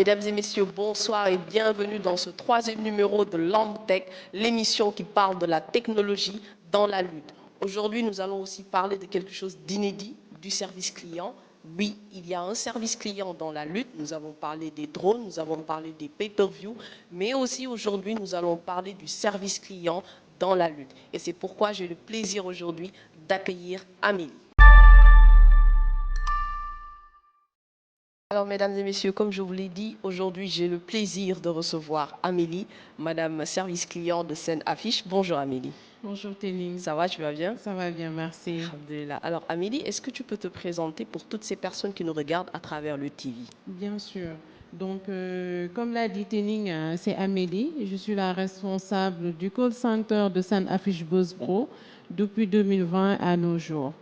Mesdames et messieurs, bonsoir et bienvenue dans ce troisième numéro de Langtech, l'émission qui parle de la technologie dans la lutte. Aujourd'hui, nous allons aussi parler de quelque chose d'inédit, du service client. Oui, il y a un service client dans la lutte. Nous avons parlé des drones, nous avons parlé des pay-per-view, mais aussi aujourd'hui, nous allons parler du service client dans la lutte. Et c'est pourquoi j'ai le plaisir aujourd'hui d'accueillir Amélie. Alors, mesdames et messieurs, comme je vous l'ai dit, aujourd'hui, j'ai le plaisir de recevoir Amélie, Madame Service Client de Scène Affiche. Bonjour Amélie. Bonjour Téline. Ça va, tu vas bien? Ça va bien, merci. Alhamdulillah. Alors Amélie, est-ce que tu peux te présenter pour toutes ces personnes qui nous regardent à travers le TV? Bien sûr. Donc, comme l'a dit Téline, c'est Amélie. Je suis la responsable du call center de Scène Affiche Buzz Pro depuis 2020 à nos jours.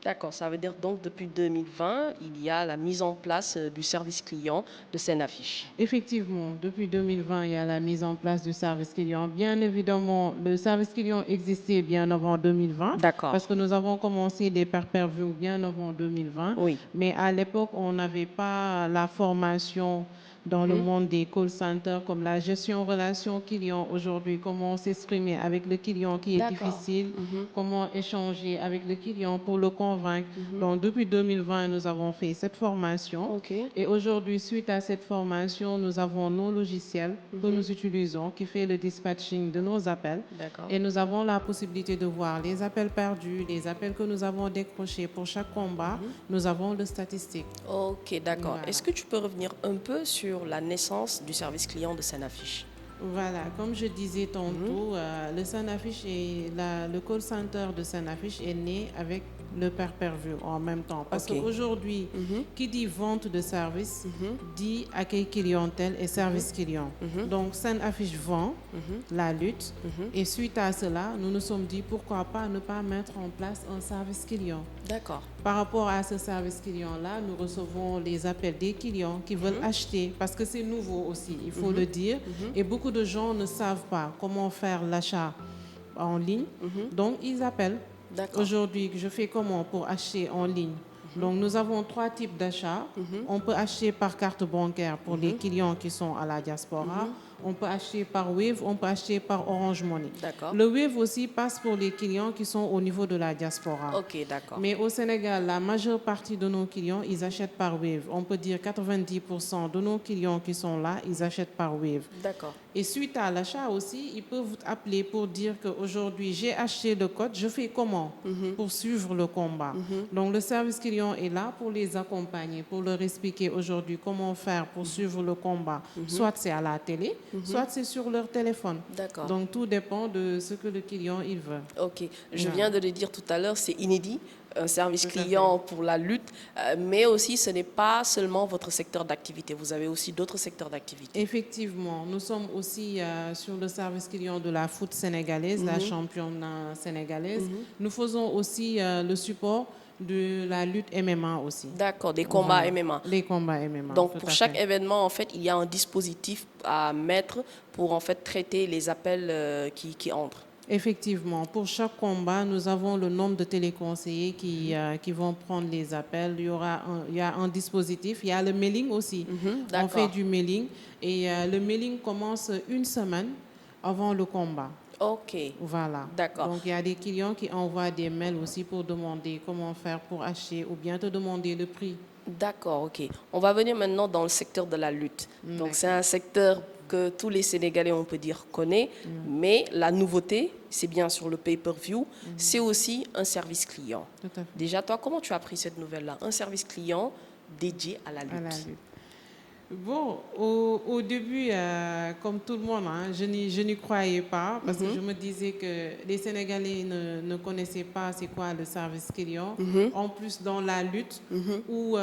D'accord, ça veut dire donc depuis 2020, il y a la mise en place du service client de Scène Affiche. Effectivement, depuis 2020, il y a la mise en place du service client. Bien évidemment, le service client existait bien avant 2020 D'accord. parce que nous avons commencé des pay-per-view bien avant 2020. Oui. Mais à l'époque, on n'avait pas la formation dans le monde des call centers comme la gestion relation client aujourd'hui, comment s'exprimer avec le client qui est D'accord. difficile, comment échanger avec le client pour le convaincre. Donc, depuis 2020, nous avons fait cette formation. Ok. Et aujourd'hui, suite à cette formation, nous avons nos logiciels que nous utilisons qui fait le dispatching de nos appels. D'accord. Et nous avons la possibilité de voir les appels perdus, les appels que nous avons décrochés pour chaque combat. Nous avons le statistique. Ok, d'accord. Voilà. Est-ce que tu peux revenir un peu sur la naissance du service client de Scène Affiche? Voilà, comme je disais tantôt, le Sanaffiche et le call center de Sanaffiche est né avec le pay-per-view en même temps. Parce Ok. qu'aujourd'hui, qui dit vente de service, dit accueil clientèle et service client. Donc, Sanaffiche vend la lutte. Et suite à cela, nous nous sommes dit pourquoi pas ne pas mettre en place un service client. D'accord. Par rapport à ce service client-là, nous recevons les appels des clients qui veulent acheter, parce que c'est nouveau aussi, il faut le dire. Et beaucoup de gens ne savent pas comment faire l'achat en ligne, donc ils appellent. D'accord. Aujourd'hui, je fais comment pour acheter en ligne? Donc nous avons 3 types d'achats. On peut acheter par carte bancaire pour les clients qui sont à la diaspora. On peut acheter par Wave, on peut acheter par Orange Money. D'accord. Le Wave aussi passe pour les clients qui sont au niveau de la diaspora. Ok, d'accord. Mais au Sénégal, la majeure partie de nos clients, ils achètent par Wave. On peut dire 90% de nos clients qui sont là, ils achètent par Wave. D'accord. Et suite à l'achat aussi, ils peuvent vous appeler pour dire qu'aujourd'hui, j'ai acheté le code, je fais comment pour suivre le combat. Donc le service client est là pour les accompagner, pour leur expliquer aujourd'hui comment faire pour suivre le combat. Soit c'est à la télé, soit c'est sur leur téléphone. D'accord. Donc tout dépend de ce que le client il veut. Ok, je Voilà. viens de le dire tout à l'heure, c'est inédit, un service Tout à client pour la lutte, mais aussi ce n'est pas seulement votre secteur d'activité, vous avez aussi d'autres secteurs d'activité. Effectivement, nous sommes aussi sur le service client de la foot sénégalaise, la championne sénégalaise. Nous faisons aussi le support de la lutte MMA aussi. D'accord, des combats Voilà. MMA. Les combats MMA. Donc tout pour à chaque fait. événement, en fait, il y a un dispositif à mettre pour en fait traiter les appels qui entrent. Effectivement, pour chaque combat, nous avons le nombre de téléconseillers qui vont prendre les appels. Il y a un dispositif, il y a le mailing aussi. On d'accord. fait du mailing et le mailing commence une semaine avant le combat. Ok, Voilà. D'accord. Donc, il y a des clients qui envoient des mails aussi pour demander comment faire pour acheter ou bien te demander le prix. d'accord, ok. On va venir maintenant dans le secteur de la lutte. Donc c'est un secteur que tous les Sénégalais, on peut dire, connaissent, mais la nouveauté, c'est bien sûr le pay-per-view, c'est aussi un service client. Tout à fait. Déjà, toi, comment tu as pris cette nouvelle-là? Un service client dédié à la lutte. À la lutte. Bon, au début, comme tout le monde, hein, je n'y croyais pas parce que je me disais que les Sénégalais ne connaissaient pas c'est quoi le service client. En plus, dans la lutte, où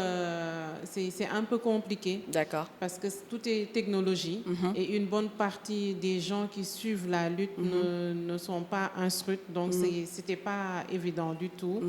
c'est un peu compliqué D'accord. parce que tout est technologie et une bonne partie des gens qui suivent la lutte ne sont pas instruits. Donc, c'était pas évident du tout.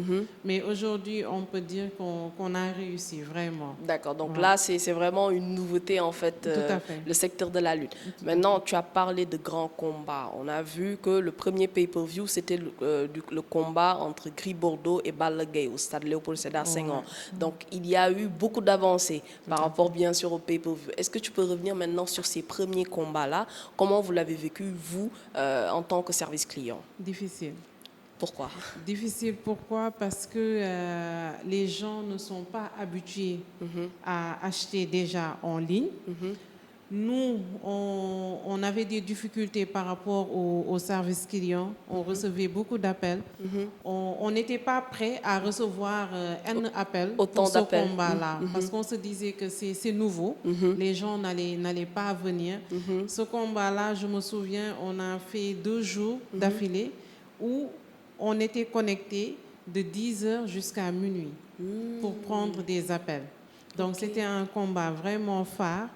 Mais aujourd'hui, on peut dire qu'on a réussi vraiment. D'accord. Donc Ouais. là, c'est vraiment une nouveauté, en fait, Tout à fait. le secteur de la lutte. Maintenant, tu as parlé de grands combats. On a vu que le premier pay-per-view, c'était le combat entre Gris Bordeaux et Balla Gaye au stade Léopold Sédar Senghor. Donc, il y a eu beaucoup d'avancées par rapport, bien sûr, au pay-per-view. Est-ce que tu peux revenir maintenant sur ces premiers combats-là? Comment vous l'avez vécu, vous, en tant que service client? Difficile. Pourquoi? Difficile, pourquoi? Parce que les gens ne sont pas habitués à acheter déjà en ligne. Nous, on avait des difficultés par rapport au service client. On recevait beaucoup d'appels. On n'était pas prêt à recevoir un appel Autant pour ce d'appels. combat-là, parce qu'on se disait que c'est nouveau. Les gens n'allaient pas venir. Ce combat-là, je me souviens, on a fait 2 jours d'affilée où on était connecté de 10 heures jusqu'à minuit pour prendre des appels. Donc, c'était un combat vraiment phare,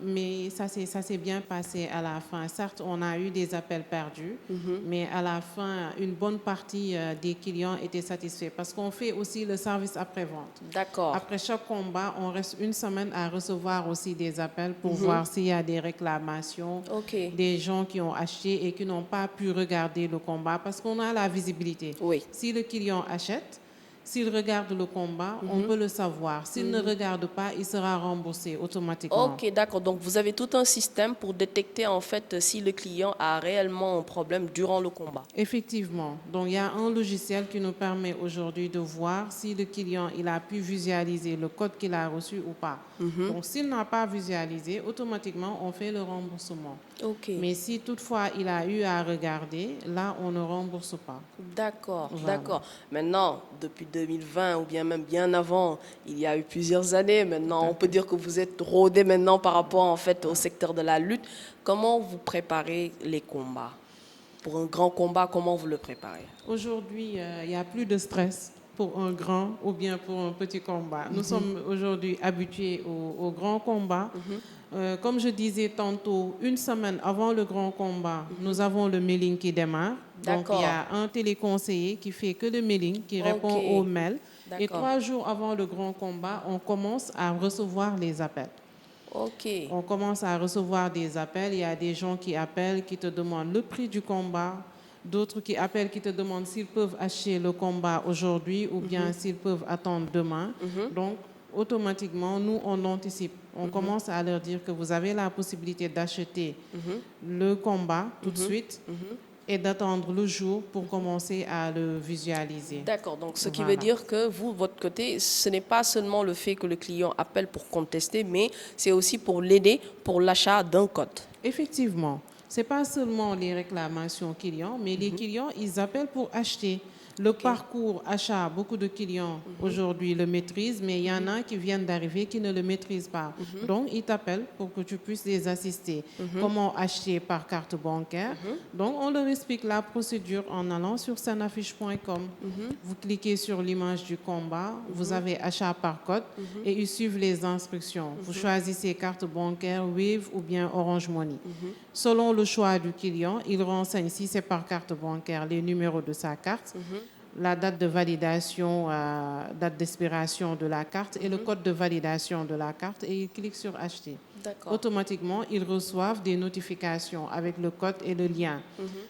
mais ça s'est bien passé à la fin. Certes, on a eu des appels perdus, mais à la fin, une bonne partie des clients étaient satisfaits parce qu'on fait aussi le service après-vente. D'accord. Après chaque combat, on reste une semaine à recevoir aussi des appels pour voir s'il y a des réclamations, des gens qui ont acheté et qui n'ont pas pu regarder le combat parce qu'on a la visibilité. Oui. Si le client achète, s'il regarde le combat, on peut le savoir. S'il ne regarde pas, il sera remboursé automatiquement. Ok, d'accord. Donc, vous avez tout un système pour détecter, en fait, si le client a réellement un problème durant le combat. Effectivement. Donc, il y a un logiciel qui nous permet aujourd'hui de voir si le client il a pu visualiser le code qu'il a reçu ou pas. Donc, s'il n'a pas visualisé, automatiquement, on fait le remboursement. Ok. Mais si toutefois il a eu à regarder, là, on ne rembourse pas. D'accord, Voilà. d'accord. Maintenant, depuis 2020 ou bien même bien avant, il y a eu plusieurs années. Maintenant, on peut dire que vous êtes rodé maintenant par rapport en fait au secteur de la lutte. Comment vous préparez les combats? Pour un grand combat, comment vous le préparez? Aujourd'hui, il n'y a plus de stress pour un grand ou bien pour un petit combat. Nous sommes aujourd'hui habitués au grand combat. Comme je disais tantôt, une semaine avant le grand combat, nous avons le mailing qui démarre. Donc, il y a un téléconseiller qui fait que le mailing, qui répond aux mails. Et 3 jours avant le grand combat, on commence à recevoir les appels. Ok. On commence à recevoir des appels. Il y a des gens qui appellent, qui te demandent le prix du combat. D'autres qui appellent, qui te demandent s'ils peuvent acheter le combat aujourd'hui ou bien s'ils peuvent attendre demain. Donc, automatiquement, nous, on anticipe. On commence à leur dire que vous avez la possibilité d'acheter le combat tout de suite et d'attendre le jour pour commencer à le visualiser. D'accord, donc ce qui veut dire que vous, votre côté, ce n'est pas seulement le fait que le client appelle pour contester, mais c'est aussi pour l'aider pour l'achat d'un code. Effectivement, ce n'est pas seulement les réclamations clients, mais les clients, ils appellent pour acheter. Le parcours achat, beaucoup de clients aujourd'hui le maîtrisent, mais il y en a qui viennent d'arriver qui ne le maîtrisent pas. Donc, ils t'appellent pour que tu puisses les assister. Comment acheter par carte bancaire? Donc, on leur explique la procédure en allant sur senaffiche.com. Vous cliquez sur l'image du combat, vous avez achat par code et ils suivent les instructions. Vous choisissez carte bancaire, Wave ou bien Orange Money. Selon le choix du client, il renseigne si c'est par carte bancaire les numéros de sa carte, la date de validation, date d'expiration de la carte et le code de validation de la carte et il clique sur acheter. Automatiquement, ils reçoivent des notifications avec le code et le lien.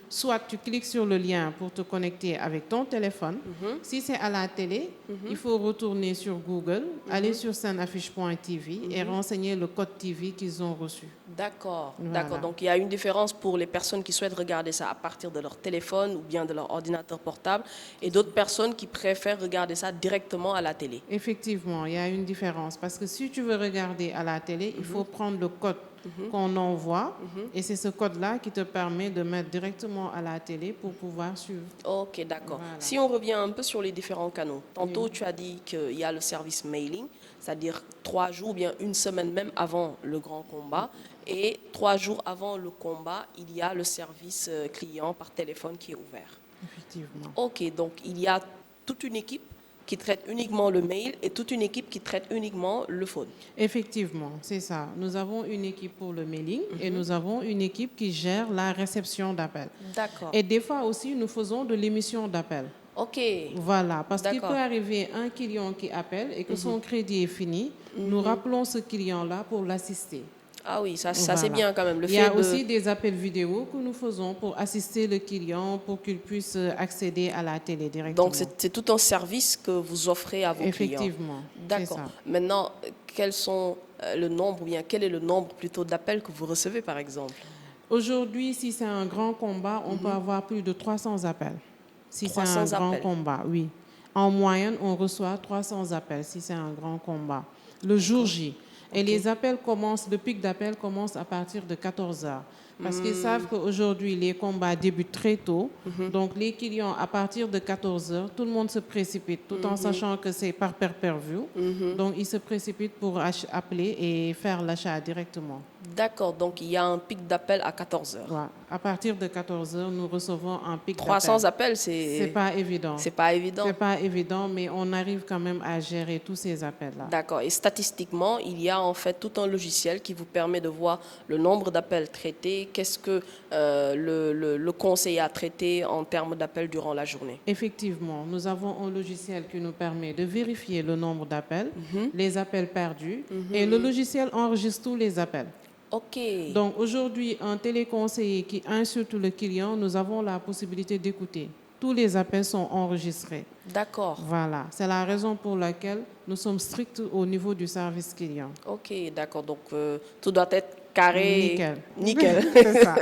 Soit tu cliques sur le lien pour te connecter avec ton téléphone. Si c'est à la télé, il faut retourner sur Google, aller sur senaffiche.tv et renseigner le code TV qu'ils ont reçu. D'accord, Voilà. d'accord. Donc il y a une différence pour les personnes qui souhaitent regarder ça à partir de leur téléphone ou bien de leur ordinateur portable et d'autres personnes qui préfèrent regarder ça directement à la télé. Effectivement, il y a une différence parce que si tu veux regarder à la télé, il faut prendre le code qu'on envoie et c'est ce code-là qui te permet de mettre directement à la télé pour pouvoir suivre. Ok, d'accord. Voilà. Si on revient un peu sur les différents canaux, tantôt tu as dit qu'il y a le service mailing, c'est-à-dire 3 jours ou bien une semaine même avant le grand combat et 3 jours avant le combat, il y a le service client par téléphone qui est ouvert. Effectivement. Ok, donc il y a toute une équipe qui traite uniquement le mail et toute une équipe qui traite uniquement le phone. Effectivement, c'est ça. Nous avons une équipe pour le mailing et nous avons une équipe qui gère la réception d'appels. D'accord. Et des fois aussi, nous faisons de l'émission d'appels. OK. Voilà, parce qu'il D'accord. peut arriver un client qui appelle et que son crédit est fini. Nous rappelons ce client-là pour l'assister. Ah oui, ça c'est Voilà. bien quand même. Le Il y fait a de... aussi des appels vidéo que nous faisons pour assister le client pour qu'il puisse accéder à la télé directement. Donc, c'est tout un service que vous offrez à vos clients. Effectivement, c'est D'accord. ça. Maintenant, quels sont le nombre, ou bien quel est le nombre plutôt d'appels que vous recevez, par exemple? Aujourd'hui, si c'est un grand combat, on peut avoir plus de 300 appels. Si c'est un 300 grand appels. combat, oui. En moyenne, on reçoit 300 appels si c'est un grand combat. Le jour J. Et les appels commencent, le pic d'appels commence à partir de 14 heures. Parce qu'ils savent qu'aujourd'hui, les combats débutent très tôt. Donc, les clients, à partir de 14 heures, tout le monde se précipite, tout en sachant que c'est par pay-per-view. Donc, ils se précipitent pour appeler et faire l'achat directement. D'accord, donc il y a un pic d'appel à 14 heures. Ouais. À partir de 14 heures, nous recevons un pic 300 d'appels. appels, C'est pas évident. c'est pas évident. C'est pas évident, mais on arrive quand même à gérer tous ces appels-là. D'accord. Et statistiquement, il y a en fait tout un logiciel qui vous permet de voir le nombre d'appels traités, qu'est-ce que le conseiller a traité en termes d'appels durant la journée. Effectivement, nous avons un logiciel qui nous permet de vérifier le nombre d'appels, les appels perdus, et le logiciel enregistre tous les appels. OK. Donc aujourd'hui, un téléconseiller qui insulte le client, nous avons la possibilité d'écouter. Tous les appels sont enregistrés. D'accord. Voilà, c'est la raison pour laquelle nous sommes stricts au niveau du service client. OK, d'accord. Donc, tout doit être carré. Nickel. Nickel. C'est ça.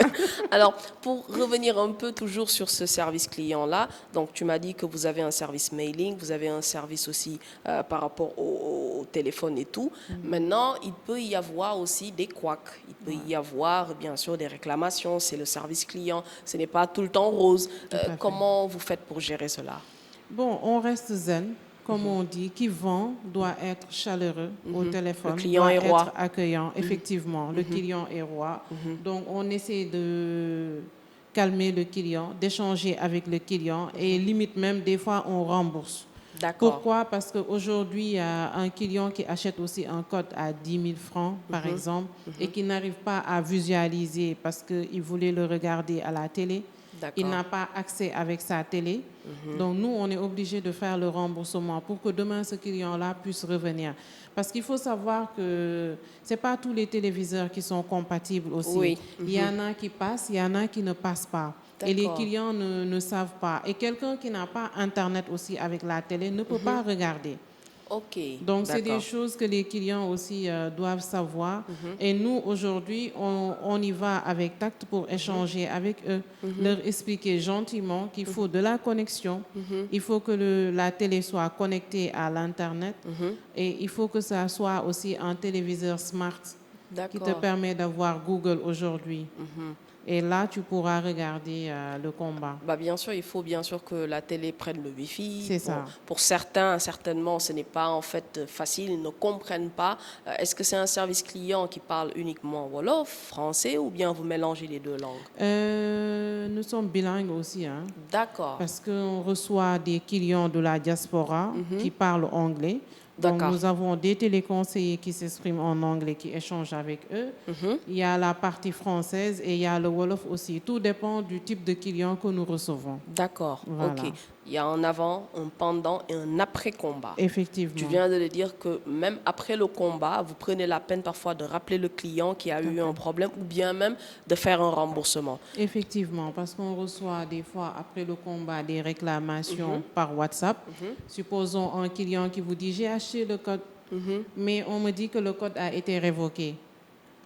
Alors, pour revenir un peu toujours sur ce service client-là, donc tu m'as dit que vous avez un service mailing, vous avez un service aussi par rapport au téléphone et tout. Maintenant, il peut y avoir aussi des couacs. Il peut y avoir, bien sûr, des réclamations. C'est le service client. Ce n'est pas tout le temps rose. à fait. Comment vous faites pour gérer cela? Bon, on reste zen. Comme on dit, qui vend doit être chaleureux au téléphone, Le client doit est roi. être accueillant. Effectivement, le client est roi. Donc, on essaie de calmer le client, d'échanger avec le client et limite même, des fois, on rembourse. D'accord. Pourquoi? Parce qu'aujourd'hui, il y a un client qui achète aussi un code à 10 000 francs, par exemple, et qui n'arrive pas à visualiser parce qu'il voulait le regarder à la télé. Il n'a pas accès avec sa télé. Donc, nous, on est obligé de faire le remboursement pour que demain, ce client-là puisse revenir. Parce qu'il faut savoir que ce n'est pas tous les téléviseurs qui sont compatibles aussi. Oui. Il y en a qui passent, il y en a qui ne passent pas. Et les clients ne savent pas. Et quelqu'un qui n'a pas Internet aussi avec la télé ne peut pas regarder. OK. Donc, c'est des D'accord. choses que les clients aussi doivent savoir. Et nous, aujourd'hui, on y va avec tact pour échanger avec eux, leur expliquer gentiment qu'il faut de la connexion, il faut que la télé soit connectée à l'Internet et il faut que ça soit aussi un téléviseur smart qui te D'accord. permet d'avoir Google aujourd'hui. Et là, tu pourras regarder le combat. Bah, bien sûr, il faut bien sûr que la télé prenne le Wi-Fi. C'est Bon, ça. pour certains, certainement, ce n'est pas en fait facile, ils ne comprennent pas. Est-ce que c'est un service client qui parle uniquement wolof, français, ou bien vous mélangez les deux langues? Nous sommes bilingues aussi, hein, D'accord. parce qu'on reçoit des clients de la diaspora qui parlent anglais. Donc, D'accord. nous avons des téléconseillers qui s'expriment en anglais, qui échangent avec eux. Il y a la partie française et il y a le Wolof aussi. Tout dépend du type de client que nous recevons. D'accord. Voilà. OK. Il y a un avant, un pendant et un après-combat. Effectivement. Tu viens de le dire que même après le combat, vous prenez la peine parfois de rappeler le client qui a eu un problème ou bien même de faire un remboursement. Effectivement, parce qu'on reçoit des fois après le combat des réclamations par WhatsApp. Supposons un client qui vous dit « j'ai acheté le code, mais on me dit que le code a été révoqué ».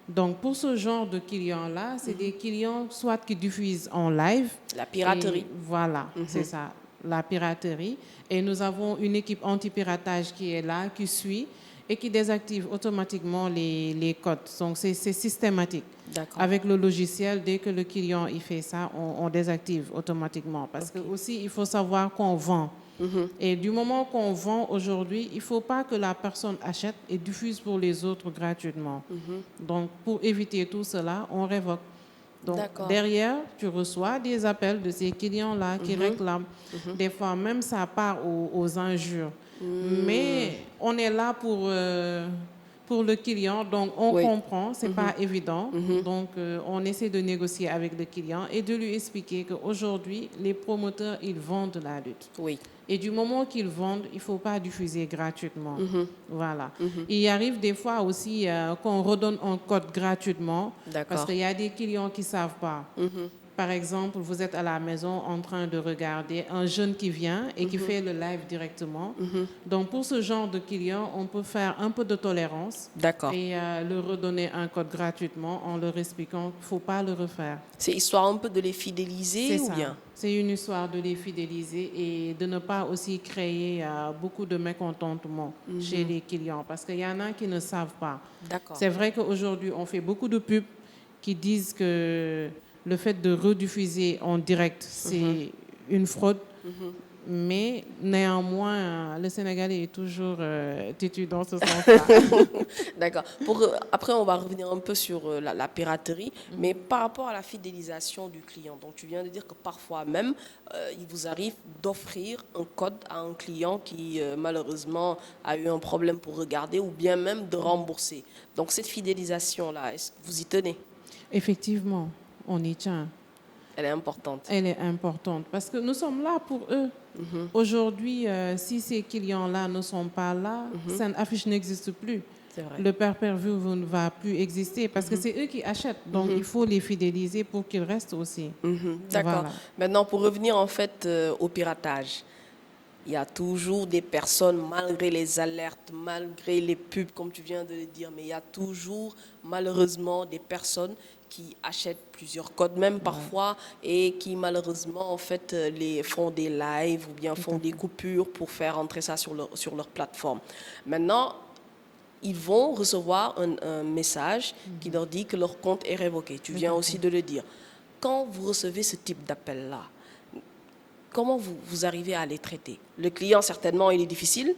Donc, pour ce genre de clients-là, c'est des clients soit qui diffusent en live. La piraterie. Et voilà, c'est ça, la piraterie. Et nous avons une équipe anti-piratage qui est là, qui suit et qui désactive automatiquement les codes. Donc, c'est systématique. D'accord. Avec le logiciel, dès que le client il fait ça, on désactive automatiquement. Parce que aussi, il faut savoir qu'on vend. Et du moment qu'on vend aujourd'hui, il ne faut pas que la personne achète et diffuse pour les autres gratuitement. Donc, pour éviter tout cela, on révoque. Donc, D'accord. derrière, tu reçois des appels de ces clients-là qui réclament. Des fois, même ça part aux injures. Mais on est là pour pour le client. Donc, on Oui. comprend, ce n'est pas évident. Donc, on essaie de négocier avec le client et de lui expliquer qu'aujourd'hui, les promoteurs, ils vendent la lutte. Oui. Et du moment qu'ils vendent, il ne faut pas diffuser gratuitement. Voilà. Il arrive des fois aussi qu'on redonne un code gratuitement parce D'accord. qu'il y a des clients qui ne savent pas. Par exemple, vous êtes à la maison en train de regarder un jeune qui vient et qui fait le live directement. Donc, pour ce genre de client, on peut faire un peu de tolérance D'accord. et leur redonner un code gratuitement en leur expliquant qu'il ne faut pas le refaire. C'est histoire un peu de les fidéliser C'est ou ça. bien? C'est une histoire de les fidéliser et de ne pas aussi créer beaucoup de mécontentement chez les clients parce qu'il y en a qui ne savent pas. D'accord. C'est vrai qu'aujourd'hui, on fait beaucoup de pubs qui disent que le fait de rediffuser en direct, c'est une fraude. Mais néanmoins, le Sénégalais est toujours têtu dans ce sens-là. D'accord. Après, on va revenir un peu sur la piraterie, mais par rapport à la fidélisation du client. Donc, tu viens de dire que parfois même, il vous arrive d'offrir un code à un client qui, malheureusement, a eu un problème pour regarder ou bien même de rembourser. Donc, cette fidélisation-là, est-ce que vous y tenez? Effectivement, on y tient. Elle est importante. Elle est importante parce que nous sommes là pour eux. Aujourd'hui, si ces clients-là ne sont pas là, cette affiche n'existe plus. C'est vrai. Le pay-per-view ne va plus exister parce que c'est eux qui achètent. Donc, il faut les fidéliser pour qu'ils restent aussi. D'accord. Voilà. Maintenant, pour revenir en fait au piratage, il y a toujours des personnes, malgré les alertes, malgré les pubs, comme tu viens de le dire, mais il y a toujours, malheureusement, des personnes qui achètent plusieurs codes, même parfois, et qui, malheureusement, en fait, font des lives ou bien font des coupures pour faire entrer ça sur leur plateforme. Maintenant, ils vont recevoir un message qui leur dit que leur compte est révoqué. Tu viens aussi de le dire. Quand vous recevez ce type d'appel-là, comment vous arrivez à les traiter? Le client, certainement, il est difficile.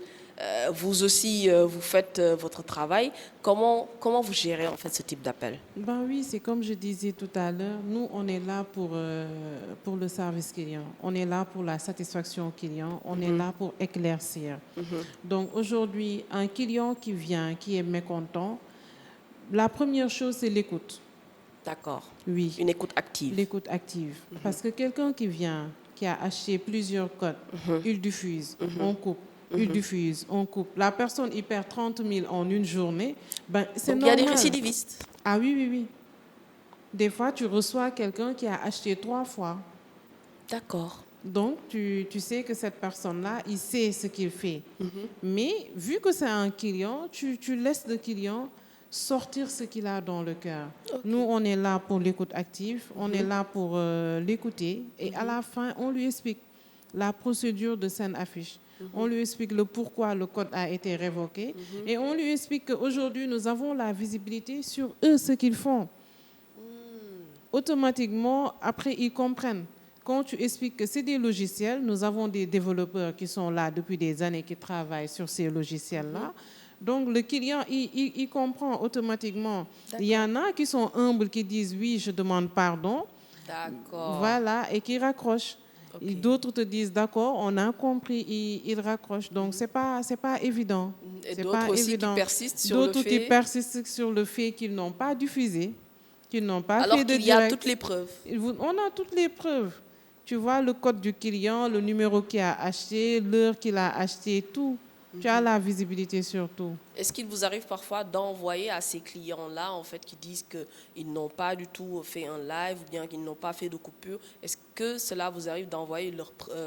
Vous aussi, vous faites votre travail. Comment vous gérez en fait ce type d'appel? Ben oui, c'est comme je disais tout à l'heure, nous, on est là pour le service client. On est là pour la satisfaction client. On est là pour éclaircir. Donc aujourd'hui, un client qui vient, qui est mécontent, la première chose, c'est l'écoute. D'accord. Oui. Une écoute active. L'écoute active. Parce que quelqu'un qui vient, qui a acheté plusieurs codes, il diffuse, on coupe, il diffuse, on coupe. La personne, il perd 30 000 en une journée. Ben, c'est Donc il y a normal. des récidivistes. Ah oui, oui, oui. Des fois, tu reçois quelqu'un qui a acheté 3 fois. D'accord. Donc, tu sais que cette personne-là, il sait ce qu'il fait. Mais vu que c'est un client, tu laisses le client sortir ce qu'il a dans le cœur. Nous, on est là pour l'écoute active, on est là pour l'écouter et à la fin, on lui explique la procédure de scène affiche. On lui explique le pourquoi le code a été révoqué et on lui explique qu'aujourd'hui, nous avons la visibilité sur eux, ce qu'ils font. Automatiquement, après, ils comprennent. Quand tu expliques que c'est des logiciels, nous avons des développeurs qui sont là depuis des années, qui travaillent sur ces logiciels-là. Donc, le client, il comprend automatiquement. Il y en a qui sont humbles, qui disent « oui, je demande pardon ». D'accord. Voilà, et qui raccrochent. Ok. Et d'autres te disent « d'accord, on a compris », ils raccrochent. Donc, c'est pas évident. Et C'est d'autres pas aussi évident. qui persistent sur le D'autres qui fait... persistent sur le fait qu'ils n'ont pas diffusé, qu'ils n'ont pas Alors fait de qu'il y a direct. toutes les preuves. On a toutes les preuves. Tu vois le code du client, le numéro qu'il a acheté, l'heure qu'il a acheté, tout. Tu as la visibilité sur tout. Est-ce qu'il vous arrive parfois d'envoyer à ces clients-là, en fait, qui disent qu'ils n'ont pas du tout fait un live ou bien qu'ils n'ont pas fait de coupure, est-ce que cela vous arrive d'envoyer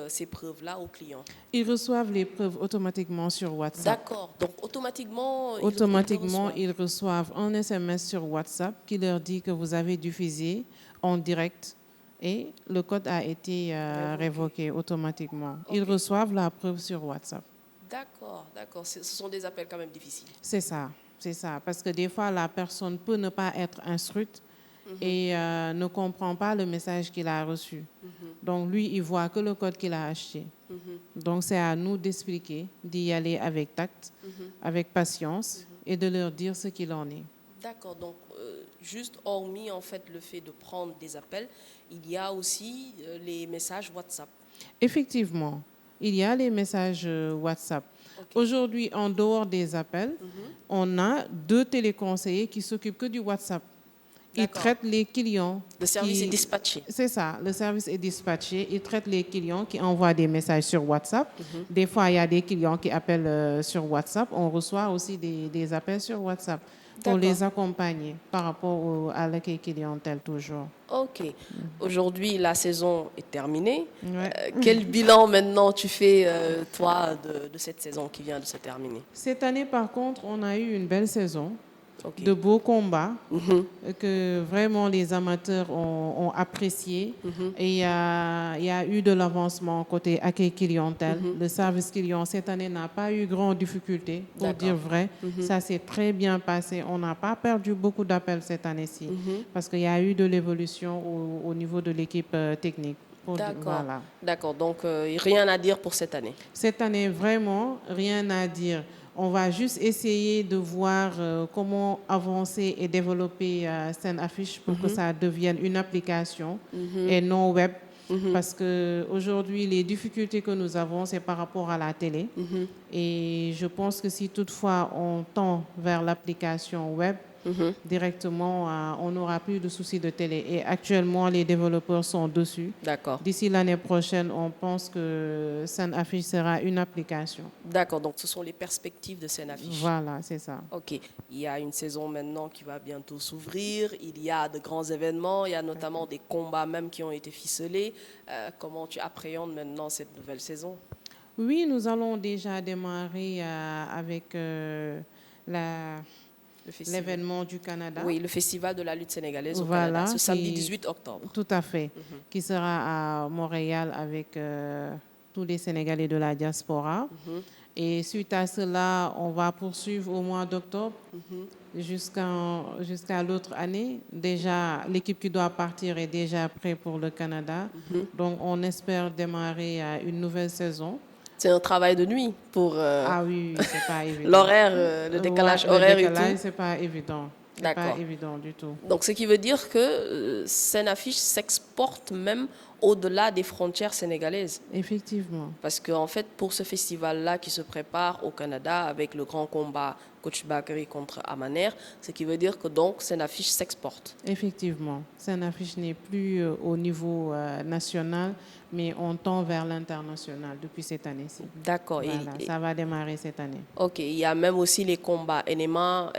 ces preuves-là aux clients? Ils reçoivent les preuves automatiquement sur WhatsApp. D'accord. Donc, automatiquement, Automatiquement, ils ils reçoivent un SMS sur WhatsApp qui leur dit que vous avez diffusé en direct et le code a été révoqué automatiquement. Ils reçoivent la preuve sur WhatsApp. D'accord, d'accord. Ce sont des appels quand même difficiles. C'est ça. Parce que des fois, la personne peut ne pas être instruite et ne comprend pas le message qu'il a reçu. Donc, lui, il voit que le code qu'il a acheté. Donc, c'est à nous d'expliquer, d'y aller avec tact, avec patience et de leur dire ce qu'il en est. D'accord. Donc, juste hormis en fait le fait de prendre des appels, il y a aussi les messages WhatsApp. Effectivement. il y a les messages WhatsApp. Aujourd'hui, en dehors des appels, on a 2 téléconseillers qui s'occupent que du WhatsApp. Ils traitent les clients. Le service est dispatché. C'est ça, le service est dispatché. Ils traitent les clients qui envoient des messages sur WhatsApp. Des fois, il y a des clients qui appellent sur WhatsApp. On reçoit aussi des appels sur WhatsApp pour les accompagner par rapport à l'accueil clientèle toujours. Ok. Aujourd'hui, la saison est terminée. Quel bilan maintenant tu fais, toi, de cette saison qui vient de se terminer? Cette année, par contre, on a eu une belle saison. De beaux combats que vraiment les amateurs ont apprécié. Et il y a eu de l'avancement côté accueil clientèle. Le service client cette année n'a pas eu grande difficulté, pour dire vrai. Ça s'est très bien passé. On n'a pas perdu beaucoup d'appels cette année-ci parce qu'il y a eu de l'évolution au niveau de l'équipe technique. D'accord. Voilà. D'accord. Donc, rien à dire pour cette année? Cette année, vraiment, rien à dire. On va juste essayer de voir comment avancer et développer SceneAffiche pour que ça devienne une application et non web. Parce qu'aujourd'hui, les difficultés que nous avons, c'est par rapport à la télé. Et je pense que si toutefois on tend vers l'application web, directement, on n'aura plus de soucis de télé. Et actuellement, les développeurs sont dessus. D'accord. D'ici l'année prochaine, on pense que SceneAffiche sera une application. D'accord, donc ce sont les perspectives de SceneAffiche. Voilà, c'est ça. Ok, il y a une saison maintenant qui va bientôt s'ouvrir. Il y a de grands événements, il y a notamment des combats même qui ont été ficelés. Comment tu appréhendes maintenant cette nouvelle saison? Oui, nous allons déjà démarrer avec l'événement du Canada. Oui, le Festival de la lutte sénégalaise au Canada, ce samedi 18 octobre. Tout à fait, qui sera à Montréal avec tous les Sénégalais de la diaspora. Et suite à cela, on va poursuivre au mois d'octobre jusqu'à l'autre année. Déjà, l'équipe qui doit partir est déjà prête pour le Canada. Donc, on espère démarrer une nouvelle saison. C'est un travail de nuit pour ah oui, c'est pas évident. L'horaire, le décalage horaire et tout. C'est pas évident. C'est pas évident du tout. Donc, ce qui veut dire que SceneAffiche s'exporte même au-delà des frontières sénégalaises. Effectivement. Parce qu'en fait, pour ce festival-là qui se prépare au Canada avec le grand combat Coach Bakary contre Amaner, ce qui veut dire que donc SceneAffiche s'exporte. Effectivement. SceneAffiche n'est plus au niveau national, mais on tend vers l'international depuis cette année-ci. D'accord. Voilà, ça va démarrer cette année. Ok. Il y a même aussi les combats MMA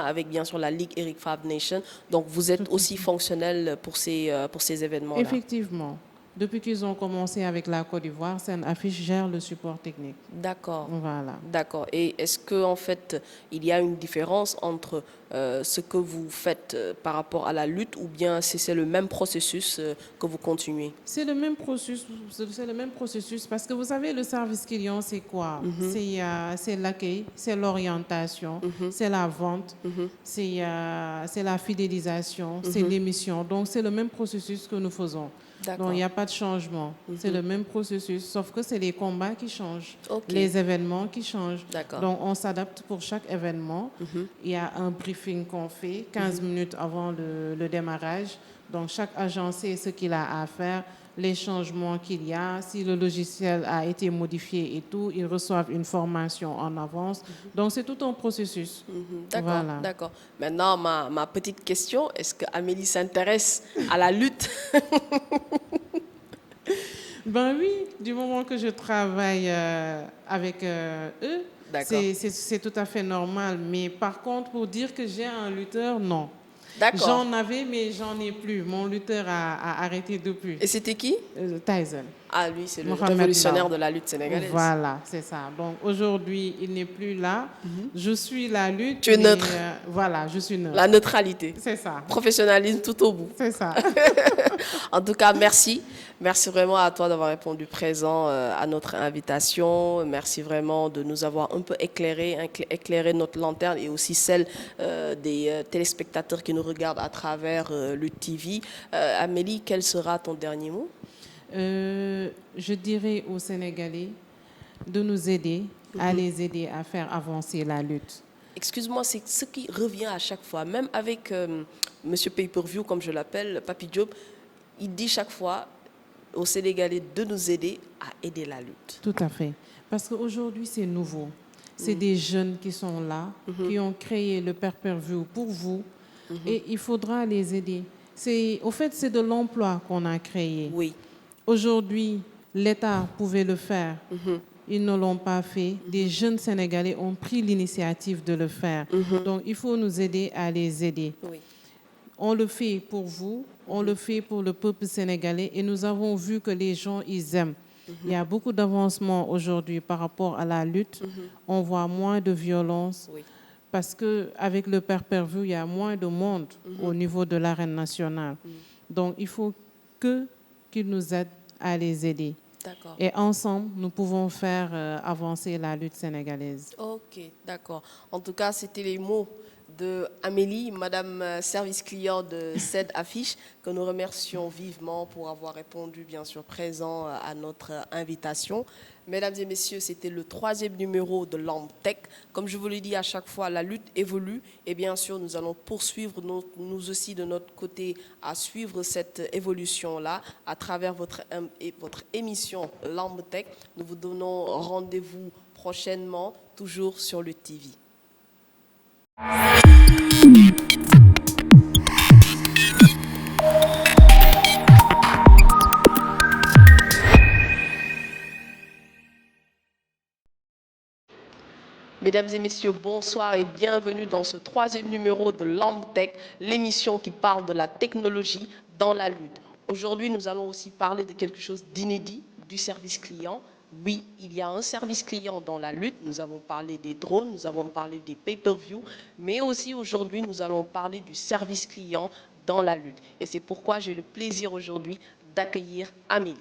avec bien sûr la Ligue Eric Favre Nation. Donc vous êtes aussi fonctionnel pour ces événements-là. Effectivement. Depuis qu'ils ont commencé avec la Côte d'Ivoire, SceneAffiche gère le support technique. D'accord. Voilà. D'accord. Et est-ce qu'en fait, il y a une différence entre ce que vous faites par rapport à la lutte ou bien c'est le même processus que vous continuez? C'est le même processus parce que vous savez, le service client, c'est quoi? C'est l'accueil, c'est l'orientation, c'est la vente, c'est la fidélisation, c'est l'émission. Donc, c'est le même processus que nous faisons. Donc, il n'y a pas de changement. C'est le même processus, sauf que c'est les combats qui changent, les événements qui changent. Donc, on s'adapte pour chaque événement. Il y a un briefing qu'on fait 15 minutes avant le démarrage. Donc, chaque agent sait ce qu'il a à faire, les changements qu'il y a, si le logiciel a été modifié et tout. Ils reçoivent une formation en avance. Donc, c'est tout un processus. D'accord, voilà. D'accord. Maintenant, ma petite question, est-ce qu'Amélie s'intéresse à la lutte? Ben oui, du moment que je travaille avec eux, c'est tout à fait normal. Mais par contre, pour dire que j'ai un lutteur, non. J'en avais, mais j'en ai plus. Mon lutteur a arrêté depuis. Et c'était qui? Tyson. Ah, lui, c'est le révolutionnaire de la lutte sénégalaise. Voilà, c'est ça. Donc aujourd'hui, il n'est plus là. Je suis la lutte. Tu es neutre. Voilà, je suis neutre. La neutralité. C'est ça. Professionnalisme tout au bout. C'est ça. En tout cas, merci. Merci vraiment à toi d'avoir répondu présent à notre invitation. Merci vraiment de nous avoir un peu éclairé notre lanterne et aussi celle des téléspectateurs qui nous regardent à travers Lutte TV. Amélie, quel sera ton dernier mot? Je dirais aux Sénégalais de nous aider, à les aider à faire avancer la lutte. Excuse-moi, c'est ce qui revient à chaque fois. Même avec Monsieur Pay-Per-View, comme je l'appelle, Papi Diop, il dit chaque fois aux Sénégalais de nous aider à aider la lutte. Tout à fait. Parce qu'aujourd'hui, c'est nouveau. C'est des jeunes qui sont là, qui ont créé le pay-per-view pour vous, et il faudra les aider. Au fait, c'est de l'emploi qu'on a créé. Oui. Aujourd'hui, l'État pouvait le faire. Ils ne l'ont pas fait. Des jeunes Sénégalais ont pris l'initiative de le faire. Donc, il faut nous aider à les aider. Oui. On le fait pour vous, on le fait pour le peuple sénégalais et nous avons vu que les gens, ils aiment. Il y a beaucoup d'avancements aujourd'hui par rapport à la lutte. On voit moins de violence Oui. parce qu'avec le pay-per-view, il y a moins de monde au niveau de l'arène nationale. Donc, il faut qu'ils nous aident à les aider. D'accord. Et ensemble, nous pouvons faire avancer la lutte sénégalaise. Ok, d'accord. En tout cas, c'était les mots de Amélie, Madame Service Client de CED Affiche, que nous remercions vivement pour avoir répondu, bien sûr, présent à notre invitation. Mesdames et messieurs, c'était le 3e numéro de LambTech. Comme je vous l'ai dit à chaque fois, la lutte évolue et bien sûr, nous allons poursuivre, nous aussi de notre côté, à suivre cette évolution-là à travers votre émission LambTech. Nous vous donnons rendez-vous prochainement, toujours sur le TV. Mesdames et messieurs, bonsoir et bienvenue dans ce 3e numéro de LambTech, l'émission qui parle de la technologie dans la lutte. Aujourd'hui, nous allons aussi parler de quelque chose d'inédit, du service client. Oui, il y a un service client dans la lutte. Nous avons parlé des drones, nous avons parlé des pay-per-view, mais aussi aujourd'hui, nous allons parler du service client dans la lutte. Et c'est pourquoi j'ai le plaisir aujourd'hui d'accueillir Amélie.